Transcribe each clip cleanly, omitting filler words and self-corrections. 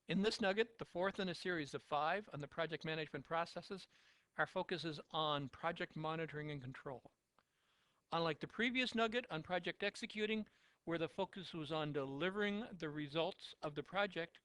In this nugget, the fourth in a series of 5 on the project management processes, our focus is on project monitoring and control. Unlike the previous nugget on project executing, where the focus was on delivering the results of the project,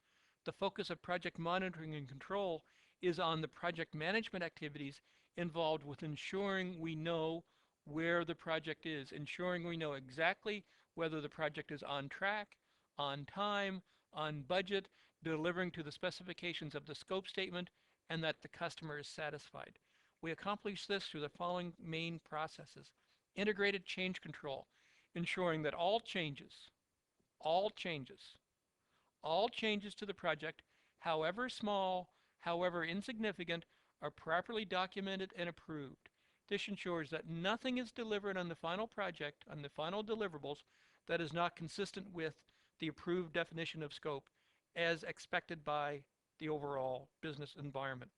the focus of project monitoring and control is on the project management activities involved with ensuring we know where the project is, ensuring we know exactly whether the project is on track, on time, on budget, delivering to the specifications of the scope statement, and that the customer is satisfied. We accomplish this through the following main processes. Integrated change control, ensuring that all changes to the project, however small, however insignificant, are properly documented and approved. This ensures that nothing is delivered on the final project, on the final deliverables, that is not consistent with the approved definition of scope as expected by the overall business environment.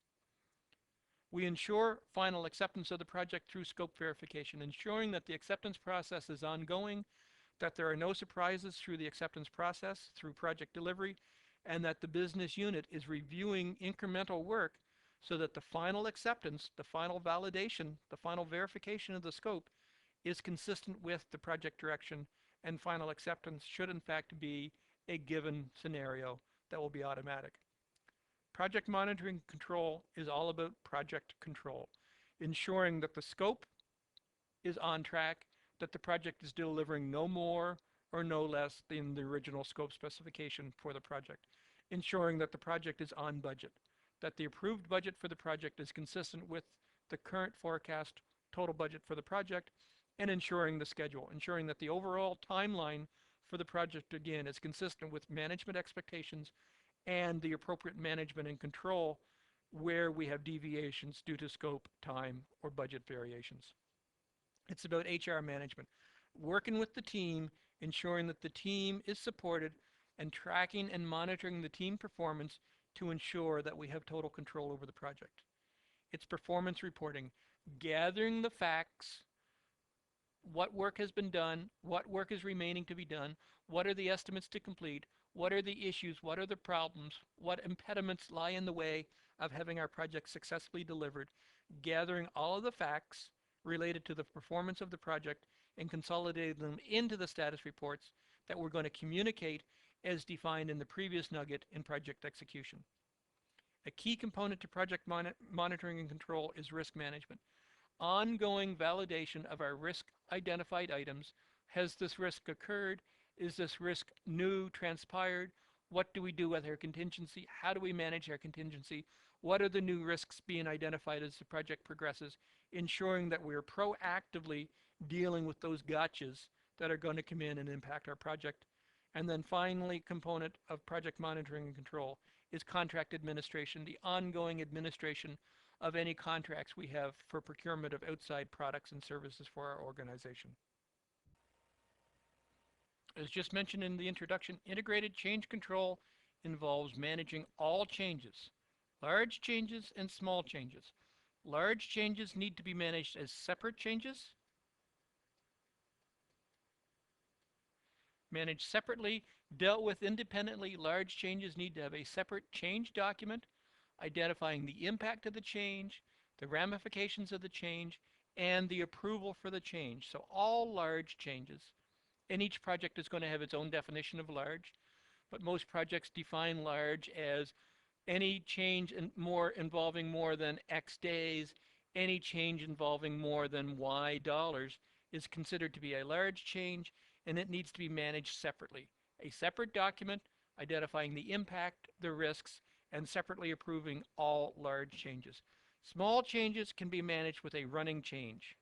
We ensure final acceptance of the project through scope verification, ensuring that the acceptance process is ongoing, that there are no surprises through the acceptance process, through project delivery, and that the business unit is reviewing incremental work so that the final acceptance, the final validation, the final verification of the scope is consistent with the project direction, and final acceptance should in fact be a given scenario that will be automatic. Project monitoring control is all about project control, ensuring that the scope is on track, that the project is delivering no more or no less than the original scope specification for the project, ensuring that the project is on budget, that the approved budget for the project is consistent with the current forecast total budget for the project, and ensuring the schedule, ensuring that the overall timeline for the project, again, is consistent with management expectations and the appropriate management and control where we have deviations due to scope, time, or budget variations. It's about HR management, working with the team, ensuring that the team is supported, and tracking and monitoring the team performance to ensure that we have total control over the project. It's performance reporting, gathering the facts, what work has been done, what work is remaining to be done, what are the estimates to complete, what are the issues, what are the problems, what impediments lie in the way of having our project successfully delivered, gathering all of the facts related to the performance of the project and consolidating them into the status reports that we're going to communicate as defined in the previous nugget in project execution. A key component to project monitoring and control is risk management. Ongoing validation of our risk identified items. Has this risk occurred? Is this risk new, transpired? What do we do with our contingency? How do we manage our contingency? What are the new risks being identified as the project progresses? Ensuring that we're proactively dealing with those gotchas that are going to come in and impact our project. And then finally, component of project monitoring and control is contract administration, the ongoing administration of any contracts we have for procurement of outside products and services for our organization. As just mentioned in the introduction, integrated change control involves managing all changes, large changes and small changes. Large changes need to be managed as separate changes. Managed separately, dealt with independently, large changes need to have a separate change document identifying the impact of the change, the ramifications of the change, and the approval for the change. So all large changes, and each project is going to have its own definition of large, but most projects define large as any change involving more than X days, any change involving more than Y dollars is considered to be a large change, and it needs to be managed separately. A separate document identifying the impact, the risks, and separately approving all large changes. Small changes can be managed with a running change.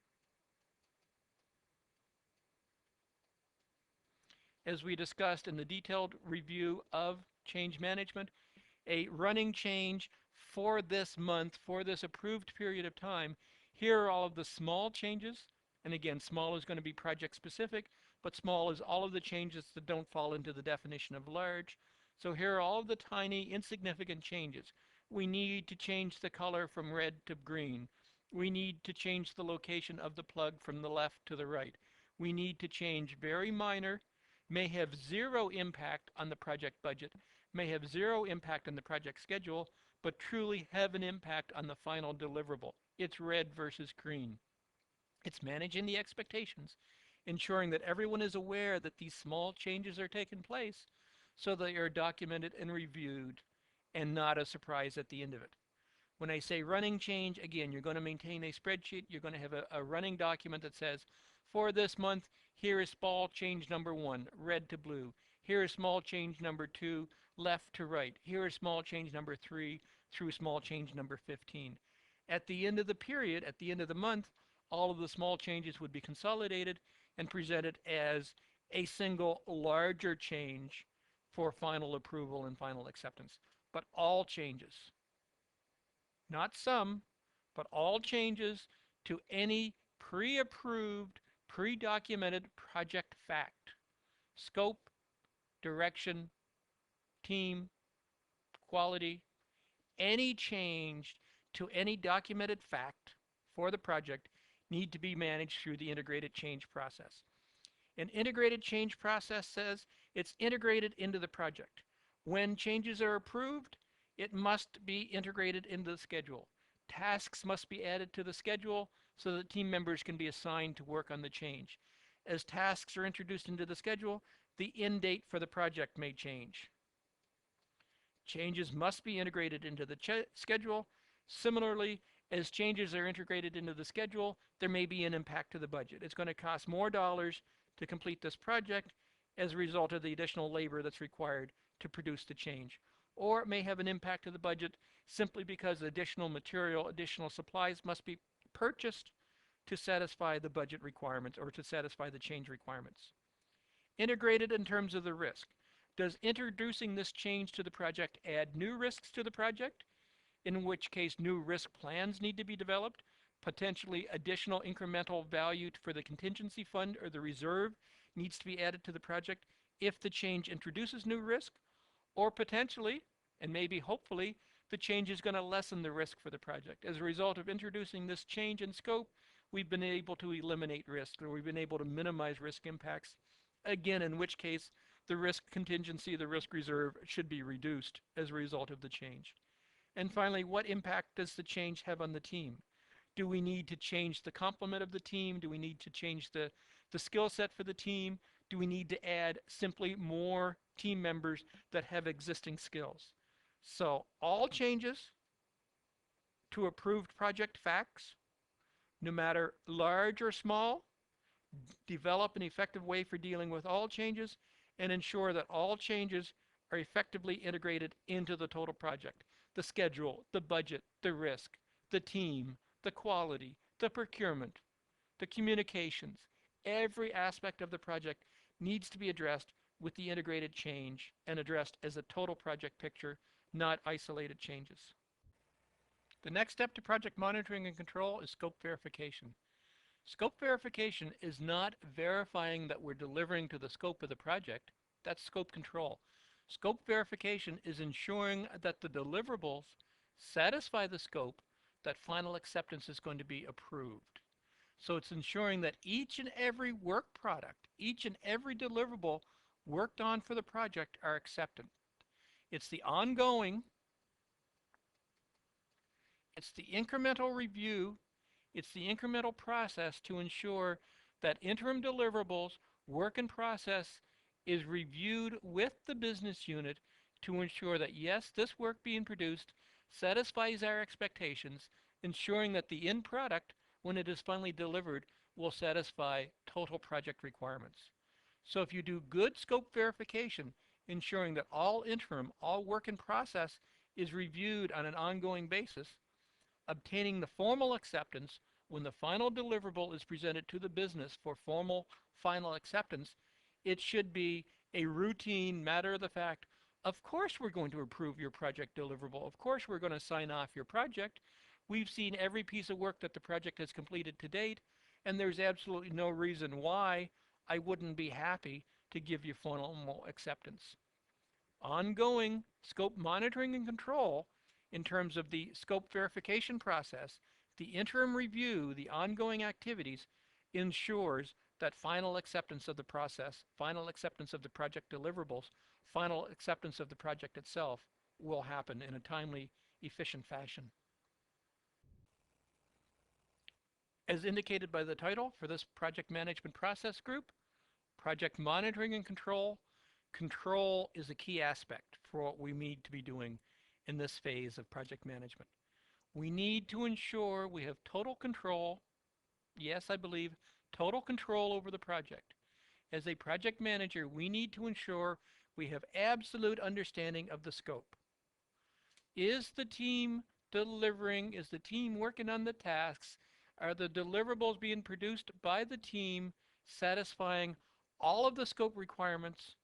As we discussed in the detailed review of change management, a running change for this month, for this approved period of time, here are all of the small changes, and again, small is going to be project specific, but small is all of the changes that don't fall into the definition of large. So here are all of the tiny, insignificant changes. We need to change the color from red to green. We need to change the location of the plug from the left to the right. We need to change very minor, may have zero impact on the project budget, may have zero impact on the project schedule, but truly have an impact on the final deliverable. It's red versus green. It's managing the expectations, ensuring that everyone is aware that these small changes are taking place so they are documented and reviewed and not a surprise at the end of it. When I say running change, again, you're going to maintain a spreadsheet. You're going to have a running document that says, for this month, here is small change number 1, red to blue. Here is small change number 2, left to right. Here is small change number 3 through small change number 15. At the end of the period, at the end of the month, all of the small changes would be consolidated and presented as a single larger change for final approval and final acceptance. But all changes, not some, but all changes to any pre-approved, pre-documented project fact, scope, direction, team, quality, any change to any documented fact for the project need to be managed through the integrated change process. An integrated change process says it's integrated into the project. When changes are approved, it must be integrated into the schedule. Tasks must be added to the schedule so that team members can be assigned to work on the change. As tasks are introduced into the schedule, the end date for the project may change. Changes must be integrated into the schedule. Similarly, as changes are integrated into the schedule, there may be an impact to the budget. It's going to cost more dollars to complete this project as a result of the additional labor that's required to produce the change. Or it may have an impact to the budget simply because additional material, additional supplies must be purchased to satisfy the budget requirements or to satisfy the change requirements. Integrated in terms of the risk. Does introducing this change to the project add new risks to the project? In which case new risk plans need to be developed, potentially additional incremental value for the contingency fund or the reserve needs to be added to the project if the change introduces new risk, or potentially, and maybe hopefully, the change is going to lessen the risk for the project. As a result of introducing this change in scope, we've been able to eliminate risk, or we've been able to minimize risk impacts. Again, in which case, the risk contingency, the risk reserve should be reduced as a result of the change. And finally, what impact does the change have on the team? Do we need to change the complement of the team? Do we need to change the skill set for the team? Do we need to add simply more team members that have existing skills? So all changes to approved project facts, no matter large or small, develop an effective way for dealing with all changes and ensure that all changes are effectively integrated into the total project. The schedule, the budget, the risk, the team, the quality, the procurement, the communications, every aspect of the project needs to be addressed with the integrated change and addressed as a total project picture, not isolated changes. The next step to project monitoring and control is scope verification. Scope verification is not verifying that we're delivering to the scope of the project. That's scope control. Scope verification is ensuring that the deliverables satisfy the scope, that final acceptance is going to be approved. So it's ensuring that each and every work product, each and every deliverable worked on for the project are accepted. It's the ongoing, it's the incremental review, it's the incremental process to ensure that interim deliverables, work in process, is reviewed with the business unit to ensure that yes, this work being produced satisfies our expectations, ensuring that the end product, when it is finally delivered, will satisfy total project requirements. So if you do good scope verification, ensuring that all interim, all work in process is reviewed on an ongoing basis, obtaining the formal acceptance when the final deliverable is presented to the business for formal final acceptance, it should be a routine matter of the fact, of course we're going to approve your project deliverable. Of course we're going to sign off your project. We've seen every piece of work that the project has completed to date, and there's absolutely no reason why I wouldn't be happy to give you formal acceptance. Ongoing scope monitoring and control in terms of the scope verification process, the interim review, the ongoing activities ensures that final acceptance of the process, final acceptance of the project deliverables final acceptance of the project itself will happen in a timely, efficient fashion. As indicated by the title for this project management process group, project monitoring and control. Control is a key aspect for what we need to be doing in this phase of project management. We need to ensure we have total control, yes, I believe, total control over the project. As a project manager, we need to ensure we have absolute understanding of the scope. Is the team delivering? Is the team working on the tasks? Are the deliverables being produced by the team satisfying all of the scope requirements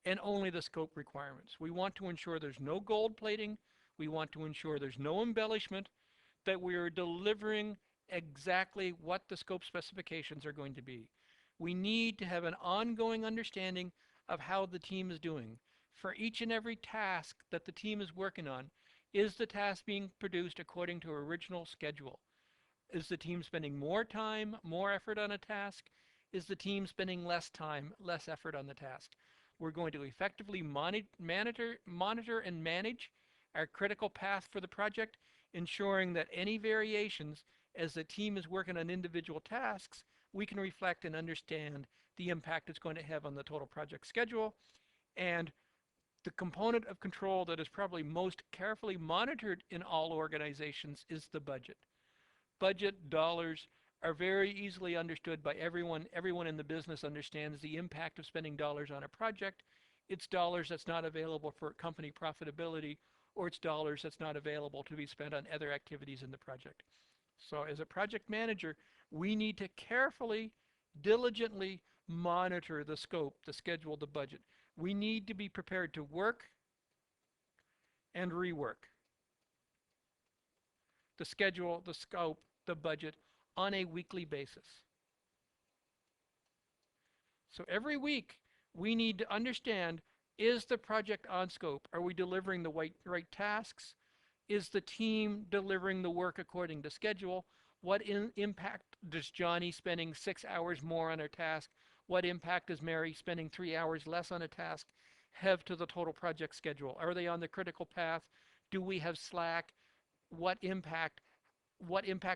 and only the scope requirements? We want to ensure there's no gold plating. We want to ensure there's no embellishment, that we are delivering exactly what the scope specifications are going to be. We need to have an ongoing understanding of how the team is doing. For each and every task that the team is working on, is the task being produced according to original schedule? Is the team spending more time, more effort on a task? Is the team spending less time, less effort on the task? We're going to effectively monitor and manage our critical path for the project, ensuring that any variations as the team is working on individual tasks, we can reflect and understand the impact it's going to have on the total project schedule. And the component of control that is probably most carefully monitored in all organizations is the budget. Budget dollars are very easily understood by everyone. Everyone in the business understands the impact of spending dollars on a project. It's dollars that's not available for company profitability, or it's dollars that's not available to be spent on other activities in the project. So as a project manager, we need to carefully, diligently monitor the scope, the schedule, the budget. We need to be prepared to work and rework the schedule, the scope, the budget on a weekly basis. So every week we need to understand, is the project on scope? Are we delivering the right tasks? Is the team delivering the work according to schedule? What impact does Johnny spending 6 hours more on a task? What impact does Mary spending 3 hours less on a task have to the total project schedule? Are they on the critical path? Do we have slack? What impact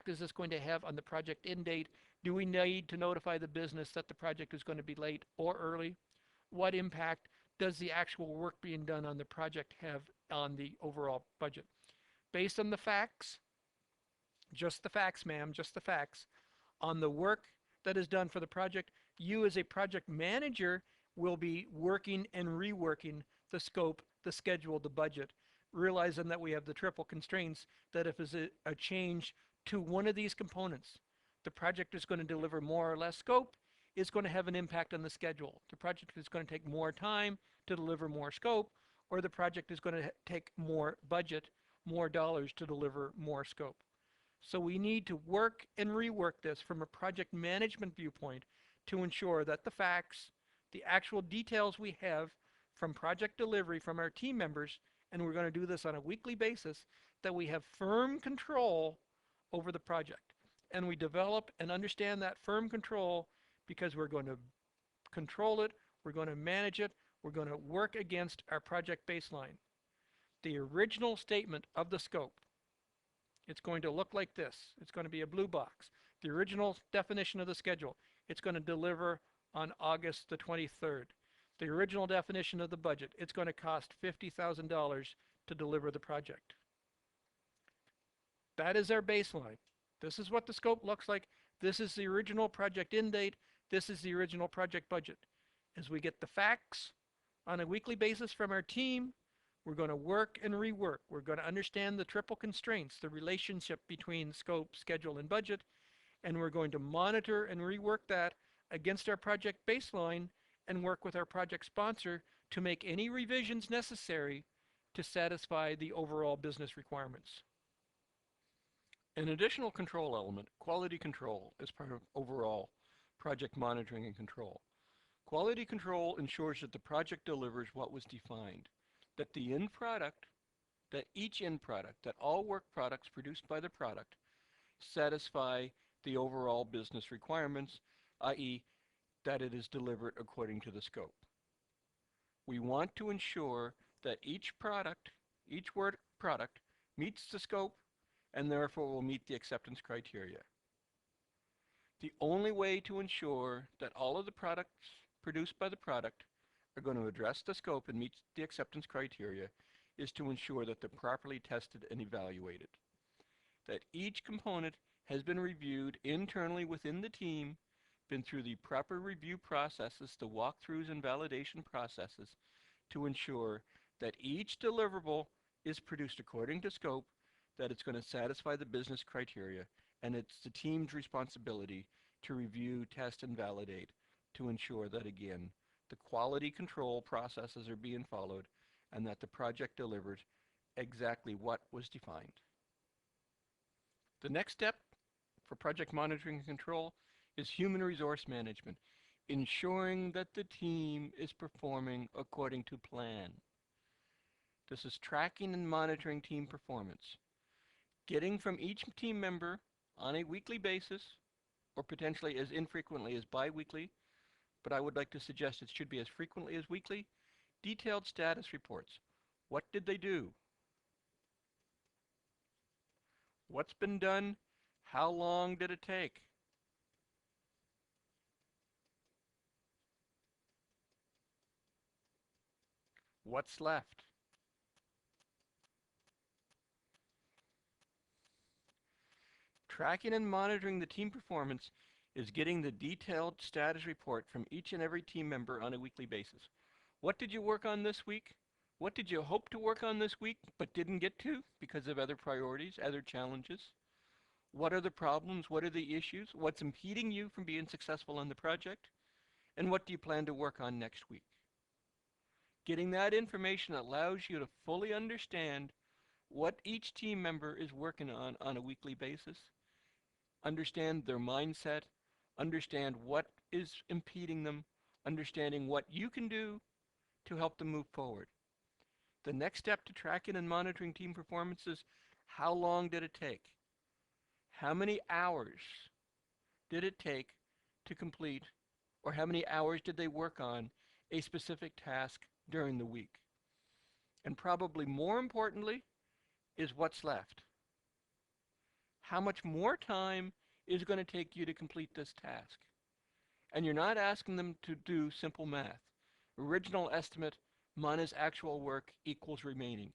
is this going to have on the project end date? Do we need to notify the business that the project is going to be late or early? What impact does the actual work being done on the project have on the overall budget? Based on the facts, just the facts, ma'am, just the facts, on the work that is done for the project, you as a project manager will be working and reworking the scope, the schedule, the budget, realizing that we have the triple constraints, that if there's a change to one of these components, the project is going to deliver more or less scope, is going to have an impact on the schedule. The project is going to take more time to deliver more scope, or the project is going to take more budget, more dollars to deliver more scope. So we need to work and rework this from a project management viewpoint to ensure that the facts, the actual details we have from project delivery from our team members, and we're going to do this on a weekly basis, that we have firm control over the project. And we develop and understand that firm control because we're going to control it, we're going to manage it, we're going to work against our project baseline. The original statement of the scope, it's going to look like this. It's going to be a blue box. The original definition of the schedule, it's going to deliver on August the 23rd. The original definition of the budget, it's going to cost $50,000 to deliver the project. That is our baseline. This is what the scope looks like. This is the original project end date. This is the original project budget. As we get the facts on a weekly basis from our team, we're going to work and rework. We're going to understand the triple constraints, the relationship between scope, schedule, and budget, and we're going to monitor and rework that against our project baseline and work with our project sponsor to make any revisions necessary to satisfy the overall business requirements. An additional control element, quality control, is part of overall project monitoring and control. Quality control ensures that the project delivers what was defined, that the end product, that each end product, that all work products produced by the product satisfy the overall business requirements, i.e., that it is delivered according to the scope. We want to ensure that each word product, meets the scope and therefore will meet the acceptance criteria. The only way to ensure that all of the products produced by the product are going to address the scope and meet the acceptance criteria is to ensure that they're properly tested and evaluated. That each component has been reviewed internally within the team, been through the proper review processes, the walkthroughs and validation processes, to ensure that each deliverable is produced according to scope, that it's going to satisfy the business criteria, and it's the team's responsibility to review, test, and validate to ensure that, again, the quality control processes are being followed and that the project delivers exactly what was defined. The next step for project monitoring and control is human resource management, ensuring that the team is performing according to plan. This is tracking and monitoring team performance, getting from each team member on a weekly basis, or potentially as infrequently as bi-weekly, but I would like to suggest it should be as frequently as weekly, detailed status reports. What did they do? What's been done? How long did it take? What's left? Tracking and monitoring the team performance is getting the detailed status report from each and every team member on a weekly basis. What did you work on this week? What did you hope to work on this week but didn't get to because of other priorities, other challenges? What are the problems? What are the issues? What's impeding you from being successful on the project? And what do you plan to work on next week? Getting that information allows you to fully understand what each team member is working on a weekly basis, understand their mindset, understand what is impeding them, understanding what you can do to help them move forward. The next step to tracking and monitoring team performance is how long did it take? How many hours did it take to complete, or how many hours did they work on a specific task during the week? And probably more importantly is what's left. How much more time is going to take you to complete this task? And you're not asking them to do simple math. Original estimate minus actual work equals remaining.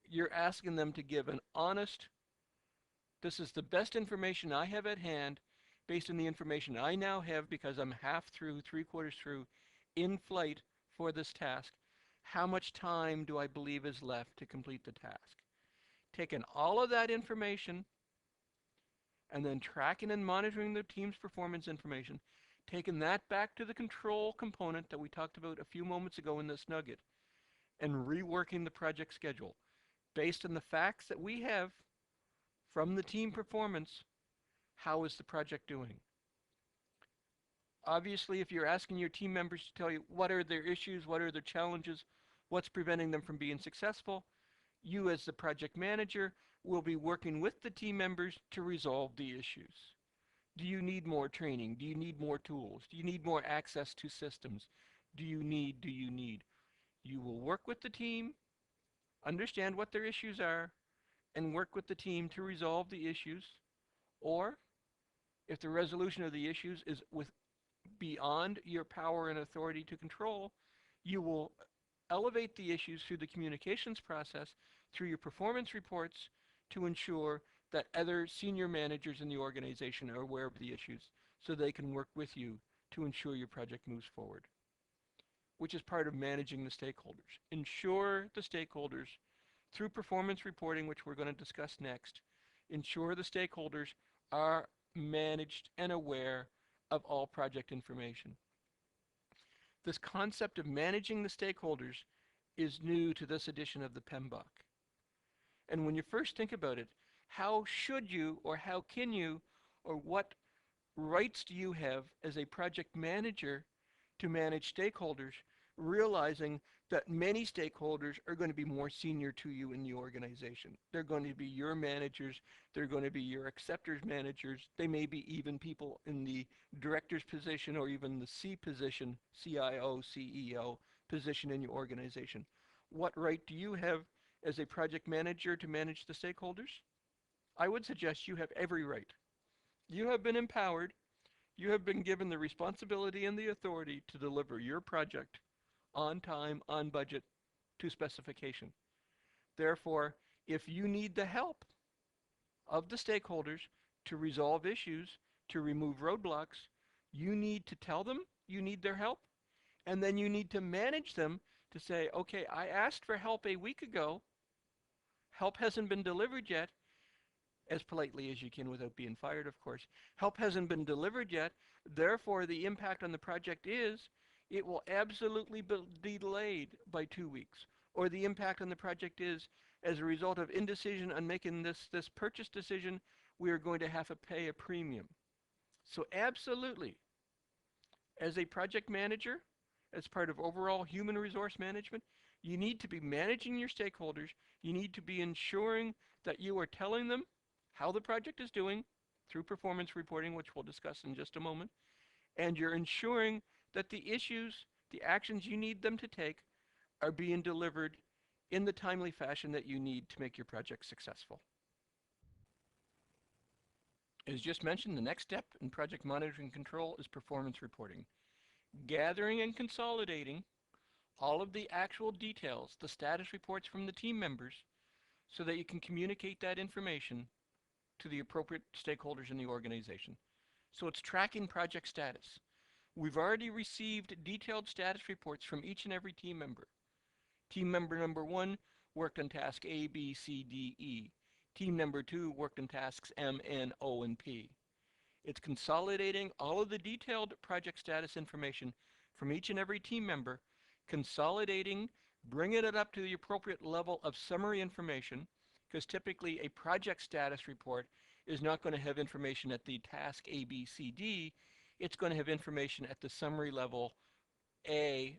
You're asking them to give an honest, this is the best information I have at hand based on the information I now have because I'm half through, 3/4 through, in flight for this task. How much time do I believe is left to complete the task? Taking all of that information and then tracking and monitoring the team's performance information, taking that back to the control component that we talked about a few moments ago in this nugget, and reworking the project schedule based on the facts that we have from the team performance. How is the project doing? Obviously, if you're asking your team members to tell you what are their issues, what are their challenges, what's preventing them from being successful, you as the project manager will be working with the team members to resolve the issues. Do you need more training? Do you need more tools? Do you need more access to systems? Do you need? You will work with the team, understand what their issues are, and work with the team to resolve the issues. Or, if the resolution of the issues is beyond your power and authority to control, you will elevate the issues through the communications process, through your performance reports, to ensure that other senior managers in the organization are aware of the issues so they can work with you to ensure your project moves forward, which is part of managing the stakeholders. Ensure the stakeholders, through performance reporting, which we're going to discuss next, ensure the stakeholders are managed and aware of all project information. This concept of managing the stakeholders is new to this edition of the PMBOK. And when you first think about it, how should you, or how can you, or what rights do you have as a project manager to manage stakeholders, realizing that many stakeholders are going to be more senior to you in the organization. They're going to be your managers, they're going to be your acceptors managers, they may be even people in the director's position or even the C position, CIO, CEO, position in your organization. What right do you have as a project manager to manage the stakeholders? I would suggest you have every right. You have been empowered. You have been given the responsibility and the authority to deliver your project on time, on budget, to specification. Therefore, if you need the help of the stakeholders to resolve issues, to remove roadblocks, you need to tell them you need their help, and then you need to manage them to say, okay, I asked for help a week ago. Help hasn't been delivered yet, as politely as you can without being fired, of course. Help hasn't been delivered yet. Therefore, the impact on the project is it will absolutely be delayed by 2 weeks. Or the impact on the project is, as a result of indecision on making this purchase decision, we are going to have to pay a premium. So absolutely, as a project manager, as part of overall human resource management, you need to be managing your stakeholders. You need to be ensuring that you are telling them how the project is doing through performance reporting, which we'll discuss in just a moment, and you're ensuring that the issues, the actions you need them to take are being delivered in the timely fashion that you need to make your project successful. As just mentioned, the next step in project monitoring control is performance reporting. Gathering and consolidating all of the actual details, the status reports from the team members, so that you can communicate that information to the appropriate stakeholders in the organization. So it's tracking project status. We've already received detailed status reports from each and every team member. Team member number 1 worked on task A, B, C, D, E. Team number 2 worked on tasks M, N, O, and P. It's consolidating all of the detailed project status information from each and every team member, consolidating, bringing it up to the appropriate level of summary information, because typically a project status report is not going to have information at the task A, B, C, D. It's going to have information at the summary level A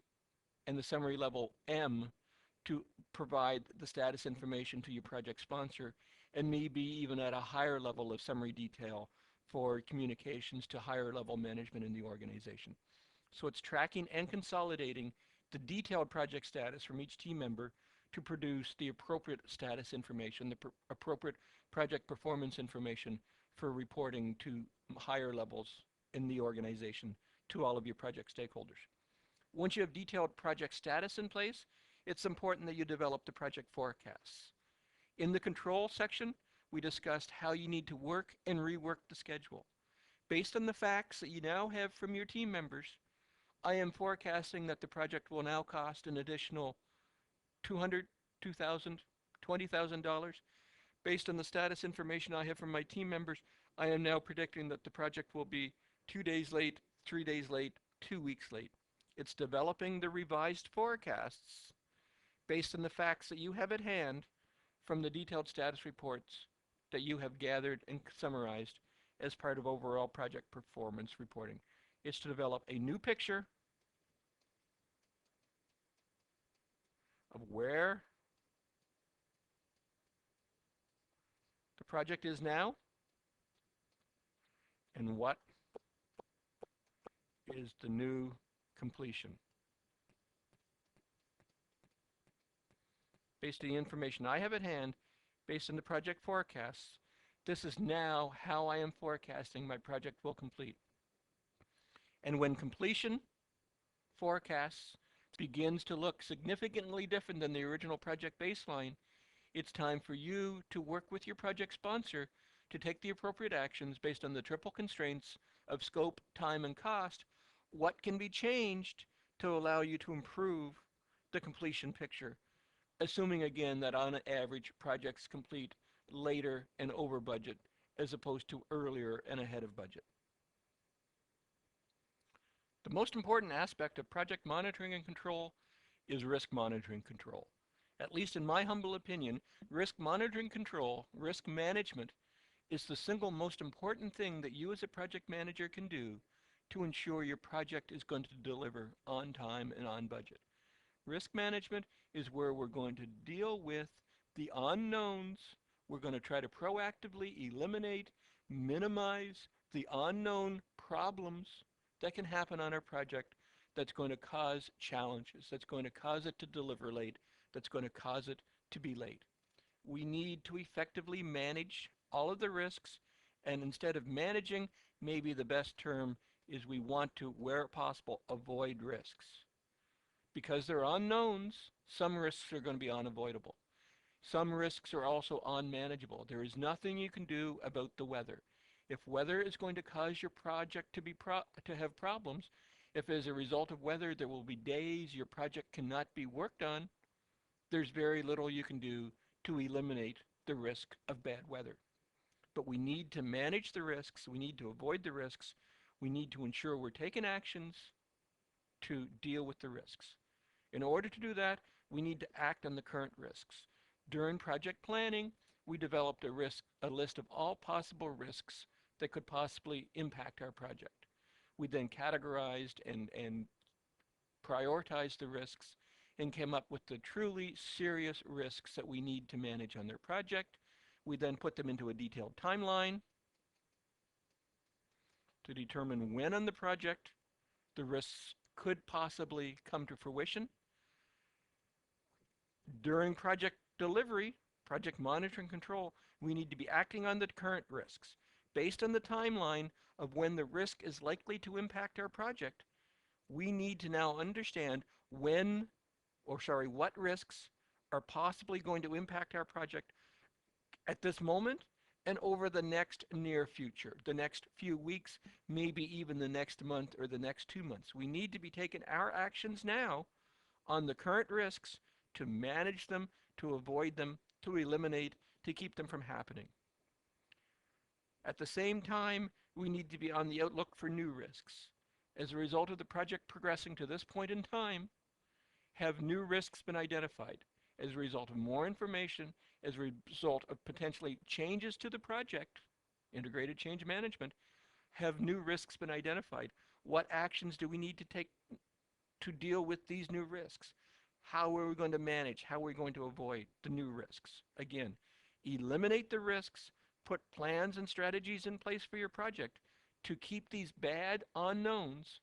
and the summary level M to provide the status information to your project sponsor, and maybe even at a higher level of summary detail for communications to higher level management in the organization. So it's tracking and consolidating the detailed project status from each team member to produce the appropriate status information, the appropriate project performance information for reporting to higher levels in the organization to all of your project stakeholders. Once you have detailed project status in place, it's important that you develop the project forecasts. In the control section, we discussed how you need to work and rework the schedule. Based on the facts that you now have from your team members, I am forecasting that the project will now cost an additional $200, $2,000, $20,000. Based on the status information I have from my team members, I am now predicting that the project will be 2 days late, 3 days late, 2 weeks late. It's developing the revised forecasts based on the facts that you have at hand from the detailed status reports that you have gathered and summarized as part of overall project performance reporting. It's to develop a new picture of where the project is now and what is the new completion. Based on the information I have at hand, based on the project forecasts, this is now how I am forecasting my project will complete. And when completion forecasts begins to look significantly different than the original project baseline, it's time for you to work with your project sponsor to take the appropriate actions based on the triple constraints of scope, time, and cost. What can be changed to allow you to improve the completion picture, assuming again that on average projects complete later and over budget as opposed to earlier and ahead of budget. The most important aspect of project monitoring and control is risk monitoring control. At least in my humble opinion, risk monitoring control, risk management, is the single most important thing that you as a project manager can do to ensure your project is going to deliver on time and on budget. Risk management is where we're going to deal with the unknowns. We're going to try to proactively eliminate, minimize the unknown problems that can happen on our project that's going to cause challenges, that's going to cause it to deliver late, that's going to cause it to be late. We need to effectively manage all of the risks, and instead of managing, maybe the best term is we want to, where possible, avoid risks. Because they're unknowns, some risks are going to be unavoidable. Some risks are also unmanageable. There is nothing you can do about the weather. If weather is going to cause your project to have problems, if as a result of weather there will be days your project cannot be worked on, there's very little you can do to eliminate the risk of bad weather. But we need to manage the risks, we need to avoid the risks, we need to ensure we're taking actions to deal with the risks. In order to do that, we need to act on the current risks. During project planning, we developed a list of all possible risks that could possibly impact our project. We then categorized and prioritized the risks and came up with the truly serious risks that we need to manage on their project. We then put them into a detailed timeline to determine when on the project the risks could possibly come to fruition. During project delivery, project monitoring control, we need to be acting on the current risks. Based on the timeline of when the risk is likely to impact our project, we need to now understand what risks are possibly going to impact our project at this moment and over the next near future, the next few weeks, maybe even the next month or the next 2 months. We need to be taking our actions now on the current risks to manage them, to avoid them, to eliminate, to keep them from happening. At the same time, we need to be on the outlook for new risks. As a result of the project progressing to this point in time, have new risks been identified? As a result of more information, as a result of potentially changes to the project, integrated change management, have new risks been identified? What actions do we need to take to deal with these new risks? How are we going to manage? How are we going to avoid the new risks? Again, eliminate the risks, put plans and strategies in place for your project to keep these bad unknowns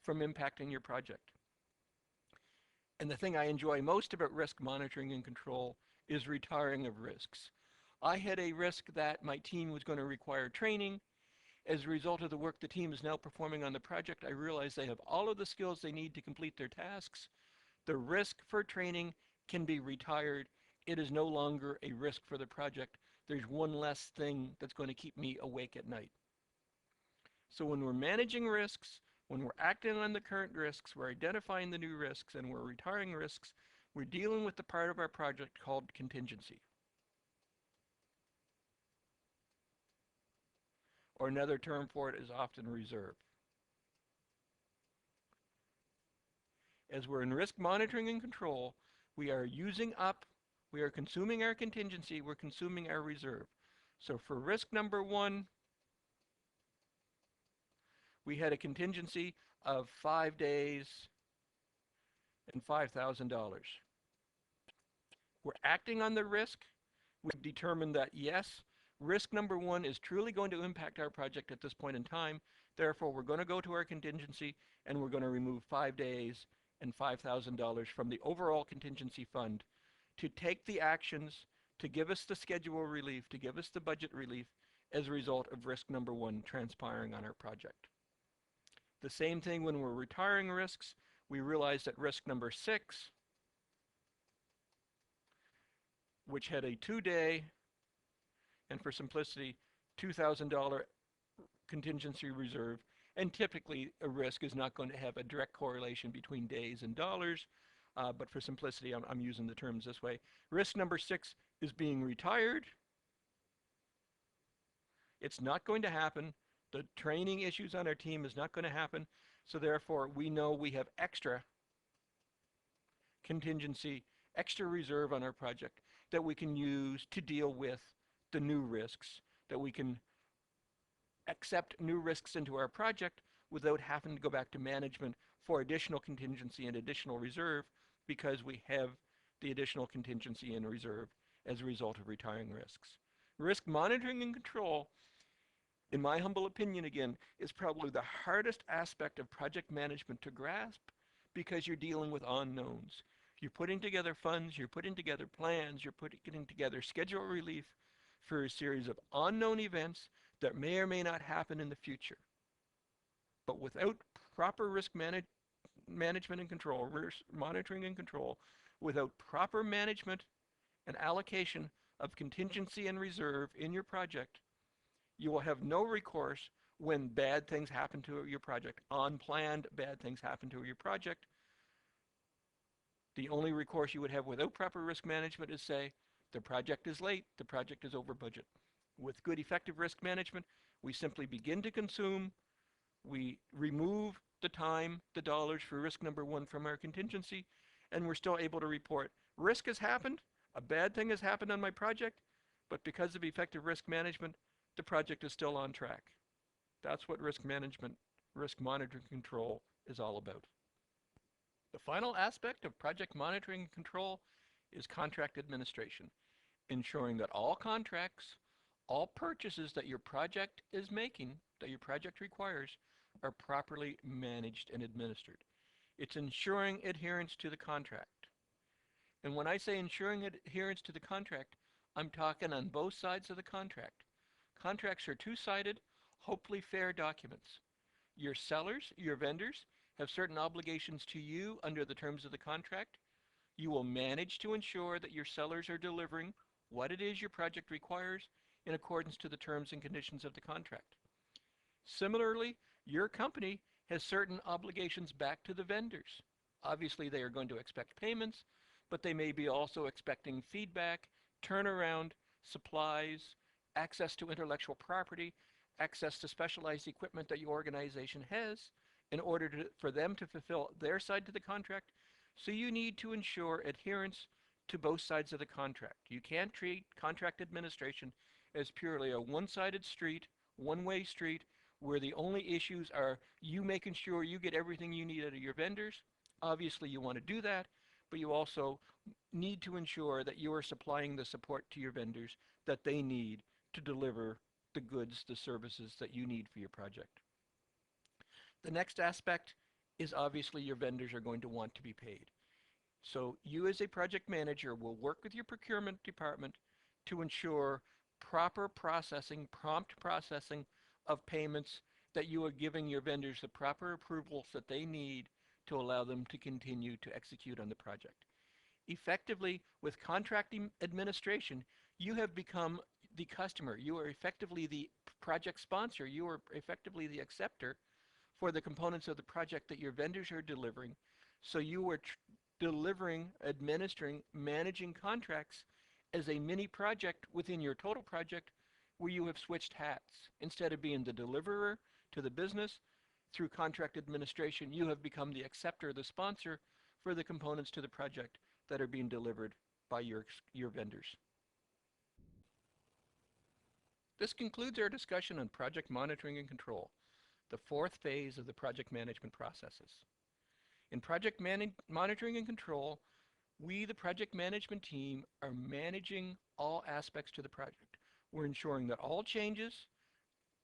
from impacting your project. And the thing I enjoy most about risk monitoring and control is retiring of risks. I had a risk that my team was going to require training. As a result of the work the team is now performing on the project, I realize they have all of the skills they need to complete their tasks. The risk for training can be retired. It is no longer a risk for the project. There's one less thing that's going to keep me awake at night. So when we're managing risks, when we're acting on the current risks, we're identifying the new risks, and we're retiring risks, we're dealing with the part of our project called contingency. Or another term for it is often reserve. As we're in risk monitoring and control, we are consuming our contingency, we're consuming our reserve. So for risk number 1, we had a contingency of 5 days and $5,000. We're acting on the risk. We've determined that yes, risk number 1 is truly going to impact our project at this point in time. Therefore, we're going to go to our contingency and we're going to remove 5 days and $5,000 from the overall contingency fund to take the actions to give us the schedule relief, to give us the budget relief as a result of risk number 1 transpiring on our project. The same thing when we're retiring risks. We realize that risk number 6, which had a 2-day, and for simplicity, $2,000 contingency reserve, and typically a risk is not going to have a direct correlation between days and dollars, but for simplicity, I'm using the terms this way. Risk number 6 is being retired. It's not going to happen. The training issues on our team is not going to happen. So therefore, we know we have extra contingency, extra reserve on our project that we can use to deal with the new risks, that we can accept new risks into our project without having to go back to management for additional contingency and additional reserve, because we have the additional contingency and reserve as a result of retiring risks. Risk monitoring and control in my humble opinion again, is probably the hardest aspect of project management to grasp because you're dealing with unknowns. You're putting together funds, you're putting together plans, you're putting together schedule relief for a series of unknown events that may or may not happen in the future. But without proper risk management and control, risk monitoring and control, without proper management and allocation of contingency and reserve in your project, you will have no recourse when bad things happen to your project. Unplanned bad things happen to your project. The only recourse you would have without proper risk management is say, the project is late, the project is over budget. With good effective risk management, we simply begin to consume, we remove the time, the dollars for risk number one from our contingency, and we're still able to report, risk has happened, a bad thing has happened on my project, but because of effective risk management, the project is still on track. That's what risk management, risk monitoring control is all about. The final aspect of project monitoring and control is contract administration, ensuring that all contracts, all purchases that your project is making, that your project requires, are properly managed and administered. It's ensuring adherence to the contract. And when I say ensuring adherence to the contract, I'm talking on both sides of the contract. Contracts are two-sided, hopefully fair documents. Your sellers, your vendors, have certain obligations to you under the terms of the contract. You will manage to ensure that your sellers are delivering what it is your project requires in accordance to the terms and conditions of the contract. Similarly, your company has certain obligations back to the vendors. Obviously, they are going to expect payments, but they may be also expecting feedback, turnaround, supplies, access to intellectual property, access to specialized equipment that your organization has in order for them to fulfill their side to the contract. So you need to ensure adherence to both sides of the contract. You can't treat contract administration as purely a one-sided street, one-way street, where the only issues are you making sure you get everything you need out of your vendors. Obviously, you want to do that, but you also need to ensure that you are supplying the support to your vendors that they need to deliver the goods, the services that you need for your project. The next aspect is obviously your vendors are going to want to be paid. So you as a project manager will work with your procurement department to ensure proper processing, prompt processing of payments, that you are giving your vendors the proper approvals that they need to allow them to continue to execute on the project. Effectively, with contract administration, you have become the customer. You are effectively the project sponsor. You are effectively the acceptor for the components of the project that your vendors are delivering. So you are delivering, administering, managing contracts as a mini project within your total project, where you have switched hats. Instead of being the deliverer to the business, through contract administration, you have become the acceptor, the sponsor for the components to the project that are being delivered by your vendors. This concludes our discussion on project monitoring and control, the fourth phase of the project management processes. In project monitoring and control, we, the project management team, are managing all aspects to the project. We're ensuring that all changes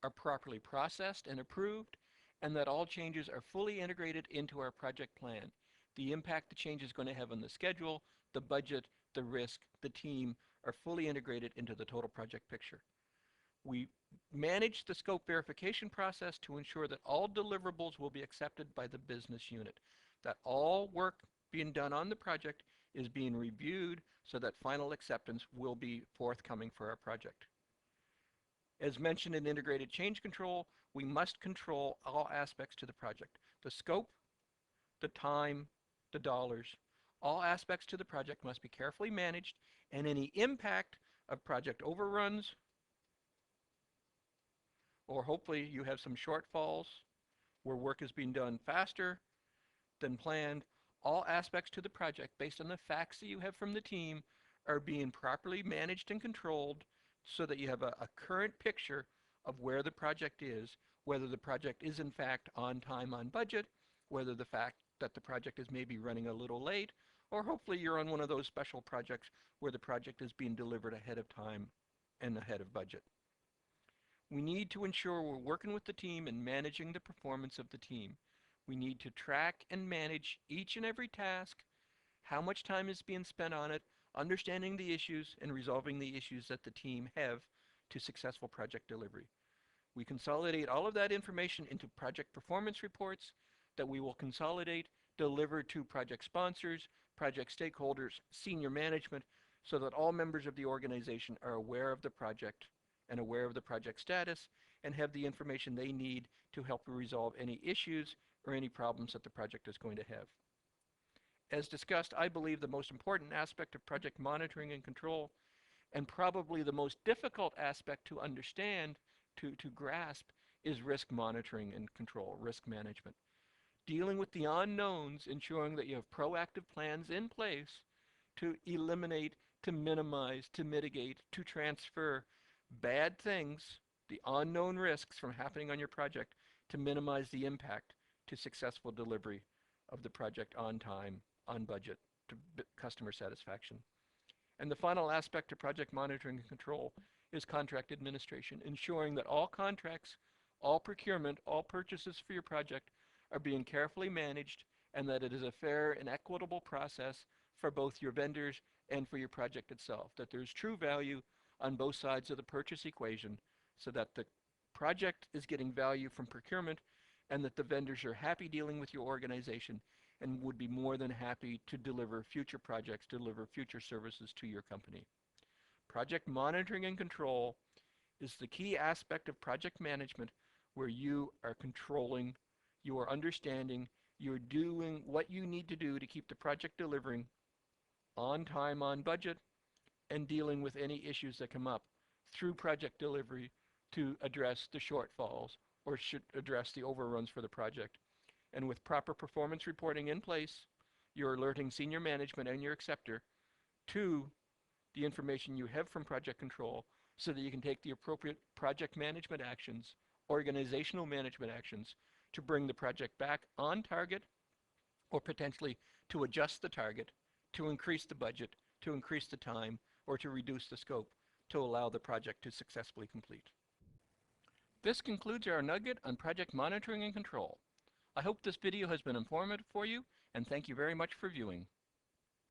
are properly processed and approved, and that all changes are fully integrated into our project plan. The impact the change is going to have on the schedule, the budget, the risk, the team are fully integrated into the total project picture. We manage the scope verification process to ensure that all deliverables will be accepted by the business unit, that all work being done on the project is being reviewed so that final acceptance will be forthcoming for our project. As mentioned in integrated change control, we must control all aspects to the project. The scope, the time, the dollars, all aspects to the project must be carefully managed, and any impact of project overruns, or hopefully you have some shortfalls where work is being done faster than planned, all aspects to the project based on the facts that you have from the team are being properly managed and controlled so that you have a current picture of where the project is, whether the project is in fact on time, on budget, whether the fact that the project is maybe running a little late, or hopefully you're on one of those special projects where the project is being delivered ahead of time and ahead of budget. We need to ensure we're working with the team and managing the performance of the team. We need to track and manage each and every task, how much time is being spent on it, understanding the issues, and resolving the issues that the team have to successful project delivery. We consolidate all of that information into project performance reports that we will consolidate, deliver to project sponsors, project stakeholders, senior management, so that all members of the organization are aware of the project and aware of the project status and have the information they need to help resolve any issues or any problems that the project is going to have. As discussed, I believe the most important aspect of project monitoring and control, and probably the most difficult aspect to understand, to grasp, is risk monitoring and control, risk management. Dealing with the unknowns, ensuring that you have proactive plans in place to eliminate, to minimize, to mitigate, to transfer bad things, the unknown risks from happening on your project, to minimize the impact to successful delivery of the project on time, on budget, to customer satisfaction. And the final aspect of project monitoring and control is contract administration, ensuring that all contracts, all procurement, all purchases for your project are being carefully managed and that it is a fair and equitable process for both your vendors and for your project itself, that there's true value on both sides of the purchase equation so that the project is getting value from procurement and that the vendors are happy dealing with your organization and would be more than happy to deliver future projects, deliver future services to your company. Project monitoring and control is the key aspect of project management where you are controlling, you are understanding, you're doing what you need to do to keep the project delivering on time, on budget, and dealing with any issues that come up through project delivery to address the shortfalls or should address the overruns for the project. And with proper performance reporting in place, you're alerting senior management and your acceptor to the information you have from project control so that you can take the appropriate project management actions, organizational management actions to bring the project back on target or potentially to adjust the target, to increase the budget, to increase the time, or to reduce the scope to allow the project to successfully complete. This concludes our nugget on project monitoring and control. I hope this video has been informative for you, and thank you very much for viewing.